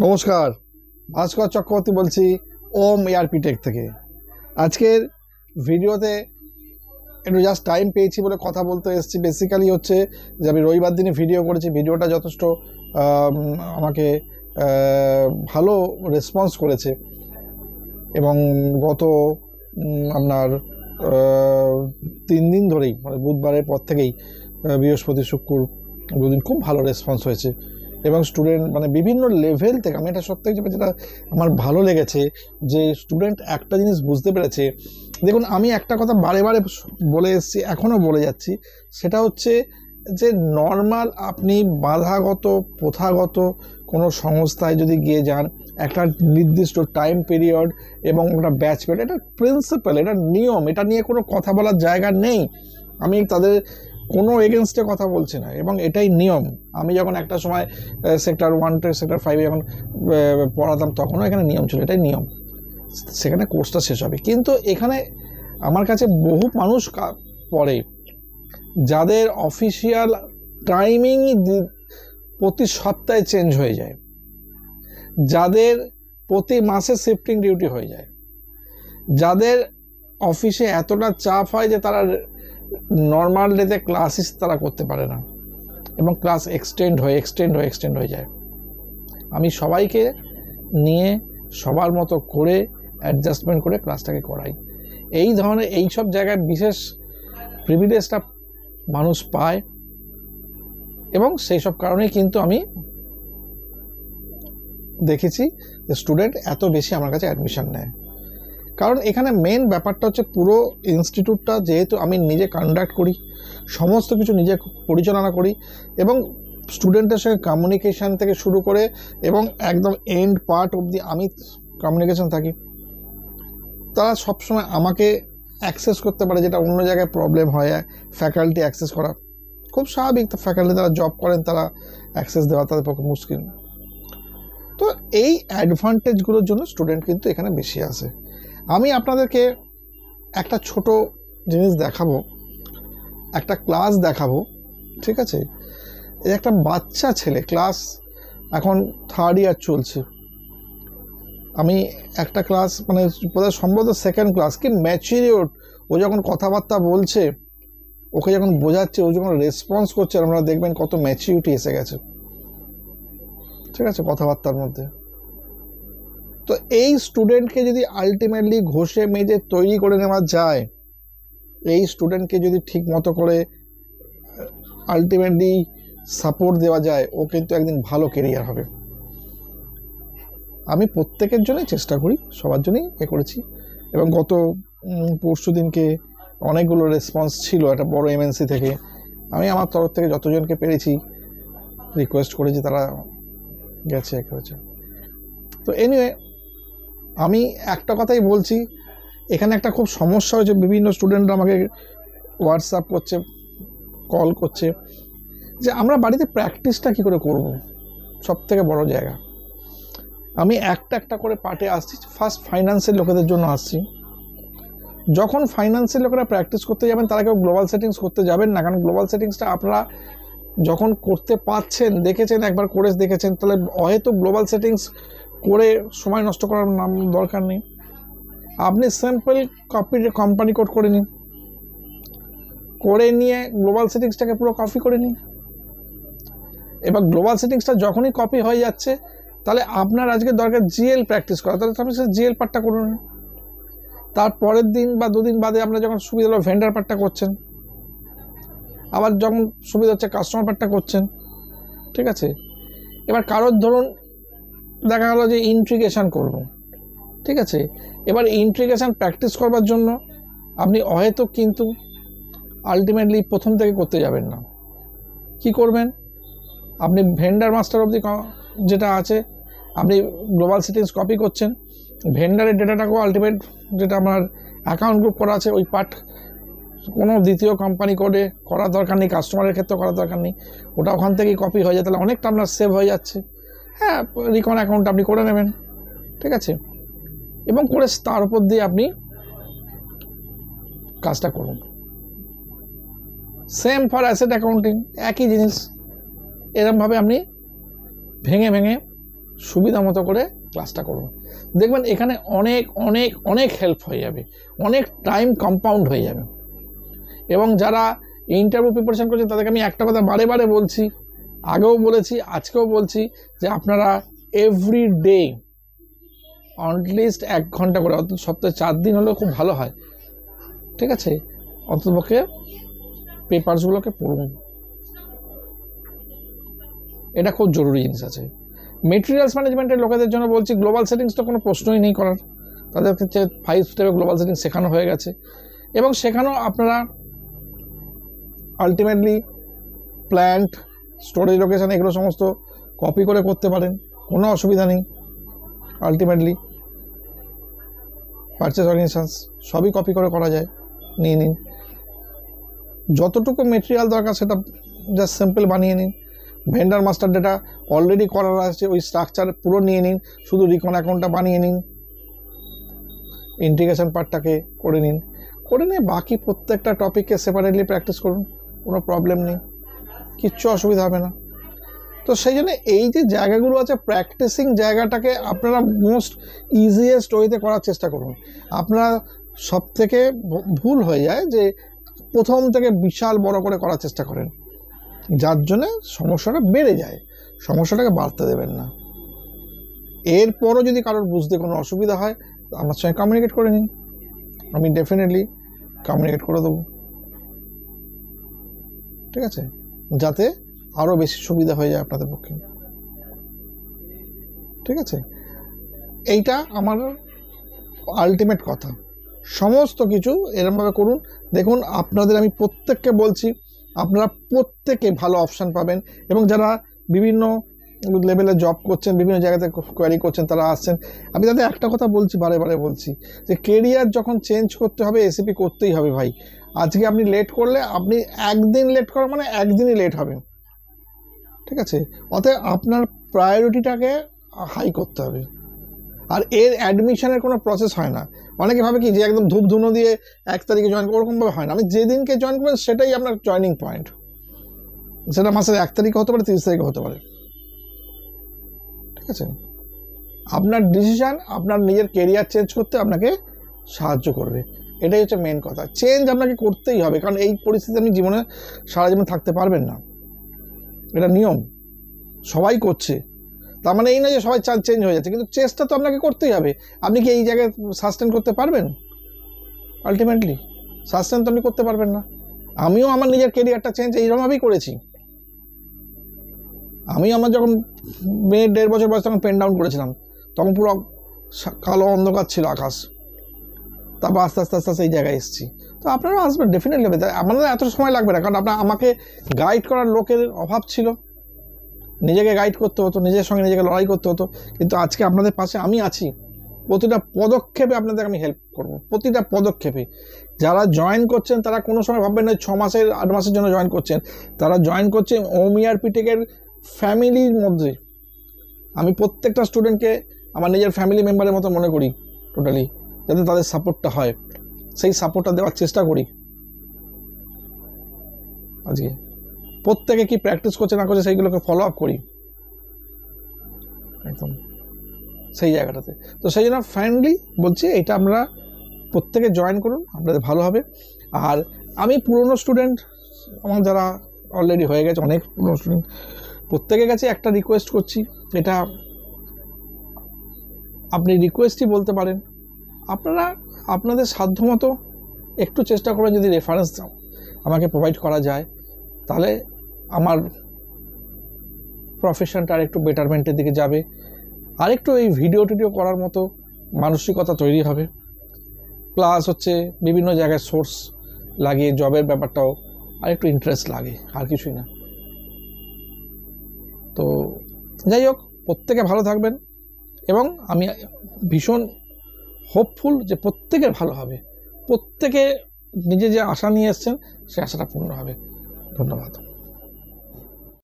নমস্কার, ভাস্কর চক্রবর্তী বলছি ওম ARP take থেকে। আজকের ভিডিওতে একটু জাস্ট টাইম পেয়েছি বলে কথা বলতে এসেছি। বেসিক্যালি হচ্ছে যে আমি রবিবার দিনে ভিডিও করেছি, ভিডিওটা যথেষ্ট আমাকে ভালো রেসপন্স করেছে এবং গত আপনার 3 দিন ধরেই মানে বুধবারের পর থেকেই বৃহস্পতি শুক্র দুদিন খুব ভালো রেসপন্স হয়েছে এবং স্টুডেন্ট মানে বিভিন্ন লেভেল থেকে, আমি এটা সত্যি যেটা আমার ভালো লেগেছে যে স্টুডেন্ট একটা জিনিস বুঝতে পেরেছে। দেখুন, আমি একটা কথা বারে বারে বলে এসেছি, এখনও বলে যাচ্ছি, সেটা হচ্ছে যে নর্মাল আপনি বাধাগত প্রথাগত কোনো সংস্থায় যদি গিয়ে যান, একটা নির্দিষ্ট টাইম পিরিয়ড এবং একটা ব্যাচ পিরিয়ড, এটা প্রিন্সিপাল, এটা নিয়ম, এটা নিয়ে কোনো কথা বলার জায়গা নেই। আমি তাদের কোনো এগেনস্টে কথা বলছি না এবং এটাই নিয়ম। আমি যখন একটা সময় সেক্টর 1 থেকে সেক্টর 5 যখন পড়াতাম তখনও এখানে নিয়ম ছিল, এটাই নিয়ম। সেখানে কোর্সটা শেষ হবে, কিন্তু এখানে আমার কাছে বহু মানুষ পড়ে যাদের অফিসিয়াল টাইমিংই প্রতি সপ্তাহে চেঞ্জ হয়ে যায়, যাদের প্রতি মাসে শিফটিং ডিউটি হয়ে যায়, যাদের অফিসে এতটা চাপ হয় যে তারা নর্মাল ডেতে ক্লাসেস তারা করতে পারে না এবং ক্লাস এক্সটেন্ড হয়ে যায়। আমি সবাইকে নিয়ে সবার মতো করে অ্যাডজাস্টমেন্ট করে ক্লাসটাকে করাই। এই ধরনের এইসব জায়গায় বিশেষ প্রিভিলেজটা মানুষ পায় এবং সেই সব কারণেই কিন্তু আমি দেখেছি যে স্টুডেন্ট এত বেশি আমার কাছে অ্যাডমিশন নেয়। কারণ এখানে মেন ব্যাপারটা হচ্ছে পুরো ইনস্টিটিউটটা যেহেতু আমি নিজে কন্ডাক্ট করি, সমস্ত কিছু নিজে পরিচালনা করি এবং স্টুডেন্টের সঙ্গে কমিউনিকেশান থেকে শুরু করে এবং একদম এন্ড পার্ট অবধি আমি কমিউনিকেশান থাকি। তারা সবসময় আমাকে অ্যাক্সেস করতে পারে, যেটা অন্য জায়গায় প্রবলেম হয় ফ্যাকাল্টি অ্যাক্সেস করা খুব স্বাভাবিক। তো ফ্যাকাল্টি তারা জব করেন, তারা অ্যাক্সেস দেওয়া তাদের পক্ষে মুশকিল। তো এই অ্যাডভান্টেজগুলোর জন্য স্টুডেন্ট কিন্তু এখানে বেশি আসে। আমি আপনাদেরকে একটা ছোট জিনিস দেখাবো, একটা ক্লাস দেখাবো, ঠিক আছে? এই একটা বাচ্চা ছেলে, ক্লাস এখন 3rd ইয়ার চলছে। আমি একটা ক্লাস মানে সম্ভবত 2nd ক্লাস, কি ম্যাচিউরড ও যখন কথাবার্তা বলছে, ওকে যখন বোঝাচ্ছে, ও যখন রেসপন্স করছে, আপনারা দেখবেন কত ম্যাচিউরিটি এসে গেছে, ঠিক আছে, কথাবার্তার মধ্যে। তো এই স্টুডেন্টকে যদি আলটিমেটলি ঘষে মেজে তৈরি করে নেওয়া যায়, এই স্টুডেন্টকে যদি ঠিক মতো করে আলটিমেটলি সাপোর্ট দেওয়া যায়, ও কিন্তু একদিন ভালো কেরিয়ার হবে। আমি প্রত্যেকের জন্যই চেষ্টা করি, সবার জন্যই করেছি এবং গত পরশু দিনকে অনেকগুলো রেসপন্স ছিল একটা বড় এমএনসি থেকে। আমি আমার তরফ থেকে যতজনকে পেরেছি রিকোয়েস্ট করেছি, তারা গেছে করেছে। তো এনিওয়ে, আমি একটা কথাই বলছি, এখানে একটা খুব সমস্যা হয়েছে। বিভিন্ন স্টুডেন্টরা আমাকে হোয়াটসঅ্যাপ করছে, কল করছে যে আমরা বাড়িতে প্র্যাকটিসটা কী করে করব। সব থেকে বড় জায়গা, আমি একটা করে পার্টে আসছি। ফার্স্ট ফাইন্যান্সের লোকেদের জন্য আসছি। যখন ফাইন্যান্সের লোকেরা প্র্যাকটিস করতে যাবেন, তারা কেউ গ্লোবাল সেটিংস করতে যাবেন না, কারণ গ্লোবাল সেটিংসটা আপনারা যখন করতে পারছেন, দেখেছেন, একবার করে দেখেছেন, তাহলে হয়তো গ্লোবাল সেটিংস করে সময় নষ্ট করার দরকার নেই। আপনি সিম্পল কোম্পানি কোড করে নিন, করে নিয়ে গ্লোবাল সেটিংসটাকে পুরো কপি করে নিন। এবার গ্লোবাল সেটিংসটা যখনই কপি হয়ে যাচ্ছে, তাহলে আপনার আজকে দরকার জিএল প্র্যাকটিস করা, তাহলে আপনি সে জিএল পার্টটা করুন। তারপরের দিন বা 2 দিন বাদে আপনার যখন সুবিধা হলো ভেন্ডার পার্টটা করছেন, আবার যখন সুবিধা হচ্ছে কাস্টমার পার্টটা করছেন, ঠিক আছে? এবার কারোর ধরুন দেখা গেলো যে ইন্ট্রিগেশন করব, ঠিক আছে? এবার ইন্ট্রিগেশন প্র্যাকটিস করবার জন্য আপনি হয়তো কিন্তু আলটিমেটলি প্রথম থেকে করতে যাবেন না। কি করবেন? আপনি ভেন্ডার মাস্টার অবধি যেটা আছে, আপনি গ্লোবাল সেটিংস কপি করছেন, ভেন্ডারের ডেটাটাকেও আলটিমেট যেটা আমার অ্যাকাউন্ট গ্রুপ করা আছে, ওই পার্ট কোনো দ্বিতীয় কোম্পানি কোডে করার দরকার নেই, কাস্টমারের ক্ষেত্রে করার দরকার নেই, ওটা ওখান থেকেই কপি হয়ে যায়, তাহলে অনেকটা আপনার সেভ হয়ে যাচ্ছে। হ্যাঁ, রিকন অ্যাকাউন্ট আপনি করে নেবেন, ঠিক আছে? এবং করে তার উপর দিয়ে আপনি কাজটা করুন। সেম ফর অ্যাসেট অ্যাকাউন্টিং, একই জিনিস। এরকমভাবে আপনি ভেঙে সুবিধা মতো করে ক্লাসটা করুন, দেখবেন এখানে অনেক অনেক অনেক হেল্প হয়ে যাবে, অনেক টাইম কম্পাউন্ড হয়ে যাবে। এবং যারা ইন্টারভিউ প্রিপারেশন করছেন তাদেরকে আমি একটা কথা বারে বারে বলছি, আগেও বলেছি, আজকেও বলছি, যে আপনারা এভরি ডে অ্যাটলিস্ট 1 ঘন্টা করে, অন্তত সপ্তাহে 4 দিন হলেও খুব ভালো হয়, ঠিক আছে, অন্ততপক্ষে পেপারসগুলোকে পড়ুন, এটা খুব জরুরি জিনিস আছে। মেটেরিয়ালস ম্যানেজমেন্টের লোকেদের জন্য বলছি, গ্লোবাল সেটিংস তো কোনো প্রশ্নই নেই করার, তাদের ক্ষেত্রে 5 স্টেপে গ্লোবাল সেটিংস শেখানো হয়ে গেছে, এবং সেখানেও আপনারা আলটিমেটলি প্ল্যান্ট, স্টোরেজ লোকেশান এগুলো সমস্ত কপি করে করতে পারেন, কোনো অসুবিধা নেই। আলটিমেটলি পারচেস অর্গানাইজেশনস সবই কপি করে করা যায়, নিয়ে নিন। যতটুকু মেটেরিয়াল দরকার সেটা জাস্ট সিম্পল বানিয়ে নিন। ভেন্ডার মাস্টার ডেটা অলরেডি করার আছে, ওই স্ট্রাকচার পুরো নিয়ে নিন, শুধু রিকন অ্যাকাউন্টটা বানিয়ে নিন, ইন্টিগ্রেশন পার্টটাকে করে নিন, করে নিয়ে বাকি প্রত্যেকটা টপিককে সেপারেটলি প্র্যাকটিস করুন, কোনো প্রবলেম নেই, কিচ্ছু অসুবিধা হবে না। তো সেই জন্য এই যে জায়গাগুলো আছে, প্র্যাকটিসিং জায়গাটাকে আপনারা মোস্ট ইজিয়েস্ট ওয়েতে করার চেষ্টা করুন। আপনারা সব থেকে ভুল হয়ে যায় যে প্রথম থেকে বিশাল বড় করে করার চেষ্টা করেন, যার জন্যে সমস্যাটা বেড়ে যায়, সমস্যাটাকে বাড়তে দেবেন না। এরপরও যদি কারোর বুঝতে কোনো অসুবিধা হয় আমার সঙ্গে কমিউনিকেট করে নিন, আমি ডেফিনেটলি কমিউনিকেট করে দেবো, ঠিক আছে, যাতে আরও বেশি সুবিধা হয়ে যায় আপনাদের পক্ষে, ঠিক আছে। এইটা আমার আলটিমেট কথা। সমস্ত কিছু এরকমভাবে করুন, দেখুন আপনাদের আমি প্রত্যেককে বলছি, আপনারা প্রত্যেকে ভালো অপশান পাবেন। এবং যারা বিভিন্ন লেভেলে জব করছেন, বিভিন্ন জায়গাতে কোয়ারি করছেন, তারা আসছেন, আমি তাদের একটা কথা বলছি, বারে বারে বলছি, যে কেরিয়ার যখন চেঞ্জ করতে হবে এসিপি করতেই হবে ভাই। আজকে আপনি লেট করলে, আপনি একদিন লেট করা মানে একদিনই লেট হবে, ঠিক আছে। অতএব আপনার প্রায়োরিটিটাকে হাই করতে হবে। আর এর অ্যাডমিশনের কোনো প্রসেস হয় না। অনেকে ভাবে কি যে একদম ধূপ ধুনো দিয়ে 1 তারিখে জয়েন, ওরকমভাবে হয় না। আমি যেদিনকে জয়েন করবেন সেটাই আপনার জয়নিং পয়েন্ট, সেটা মাসের 1 তারিখে হতে পারে, 30 তারিখে হতে পারে, ঠিক আছে। আপনার ডিসিশান আপনার নিজের কেরিয়ার চেঞ্জ করতে আপনাকে সাহায্য করবে, এটাই হচ্ছে মেন কথা। চেঞ্জ আপনাকে করতেই হবে, কারণ এই পরিস্থিতি আপনি জীবনে সারা জীবন থাকতে পারবেন না, এটা নিয়ম, সবাই করছে। তার মানে এই নয় যে সবাই চেঞ্জ হয়ে যাচ্ছে, কিন্তু চেষ্টা তো আপনাকে করতেই হবে। আপনি কি এই জায়গায় সাস্টেন করতে পারবেন? আলটিমেটলি সাস্টেন তো আপনি করতে পারবেন না। আমিও আমার নিজের কেরিয়ারটা চেঞ্জ এইরকমভাবেই করেছি। আমি আমার যখন 1.5 বছর বয়স তখন পেন ডাউন করেছিলাম, তখন পুরো কালো অন্ধকার ছিল আকাশ, তারপর আস্তে আস্তে আস্তে আস্তে এই জায়গায় এসেছি। তো আপনারাও আসবেন, ডেফিনেটলি হবে, আপনাদের এত সময় লাগবে না, কারণ আমাকে গাইড করার লোকের অভাব ছিল, নিজেকে গাইড করতে হতো, নিজের সঙ্গে নিজেকে লড়াই করতে হতো। কিন্তু আজকে আপনাদের পাশে আমি আছি, প্রতিটা পদক্ষেপে আপনাদের আমি হেল্প করব, প্রতিটা পদক্ষেপে। যারা জয়েন করছেন তারা কোনো সময় ভাববেন না 6 মাসের 8 মাসের জন্য জয়েন করছেন, তারা জয়েন করছেন OMERP টেকের ফ্যামিলির মধ্যে। আমি প্রত্যেকটা স্টুডেন্টকে আমার নিজের ফ্যামিলি মেম্বারের মতো মনে করি টোটালি, যাতে তাদের সাপোর্টটা হয়, সেই সাপোর্টটা দেওয়ার চেষ্টা করি। আজকে প্রত্যেকে কি প্র্যাকটিস করছে না করছে সেইগুলোকে ফলো আপ করি একদম সেই জায়গাটাতে। তো সেই জন্য ফ্রেন্ডলি বলছি, এটা আমরা প্রত্যেকে জয়েন করুন, আপনাদের ভালো হবে। আর আমি পুরনো স্টুডেন্ট, আমার যারা অলরেডি হয়ে গেছে, অনেক পুরনো স্টুডেন্ট, প্রত্যেকের কাছে একটা রিকোয়েস্ট করছি, এটা আপনি রিকোয়েস্টই বলতে পারেন। আপনারা আপনাদের সাধ্যমতো একটু চেষ্টা করেন, যদি রেফারেন্স আমাকে প্রোভাইড করা যায়, তাহলে আমার প্রফেশনটা আরেকটু বেটারমেন্টের দিকে যাবে, আরেকটু এই ভিডিও টিডিও করার মতো মানসিকতা তৈরি হবে। প্লাস হচ্ছে বিভিন্ন জায়গায় সোর্স লাগিয়ে জবের ব্যাপারটাও আরেকটু ইন্টারেস্ট লাগে, আর কিছুই না। তো যাই হোক, প্রত্যেকে ভালো থাকবেন, এবং আমি ভীষণ হোপফুল যে প্রত্যেকের ভালো হবে, প্রত্যেকে নিজে যে আশা নিয়ে এসছেন সে আশাটা পূর্ণ হবে। ধন্যবাদ।